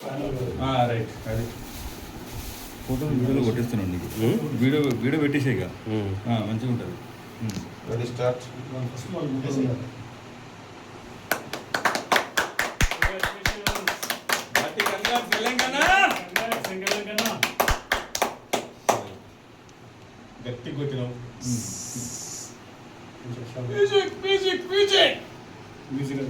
Right అది photo వీడియోలో కొట్టేస్తున్నాను నీకు వీడియో పెట్టేసేక మంచిగా ఉంటుంది. Ready start. గట్టి కొట్టినాం. మ్యూజిక్ మ్యూజిక్ మ్యూజిక్ మ్యూజిక్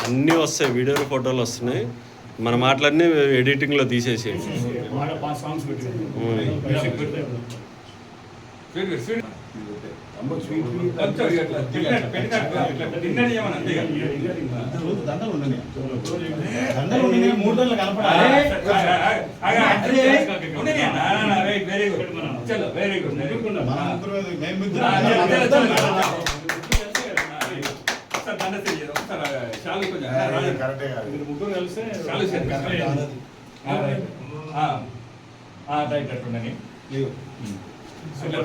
అన్నీ వస్తాయి, వీడియోలు ఫోటోలు వస్తున్నాయి. మన మాటలన్నీ ఎడిటింగ్లో తీసేసేయండి.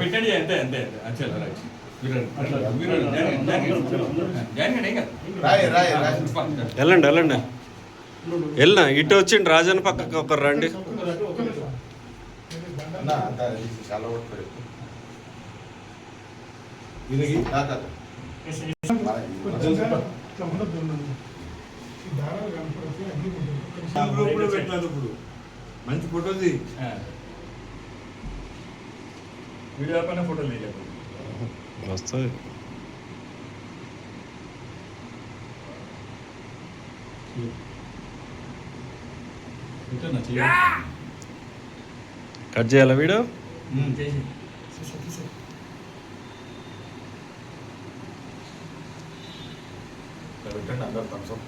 పెట్టండి. అంతే అంతే అంతే రైట్. వెళ్ళండి వెళ్ళండి వెళ్ళినా ఇటు వచ్చిండి. రాజన్ పక్కకు ఒకరు రండి. మంచి ఫోటోది వీడియో పైన ఫోటోలు వస్తుంది. కట్ చేయాలా వీడియో? పెట్టండి అందరు థమ్స్ అప్.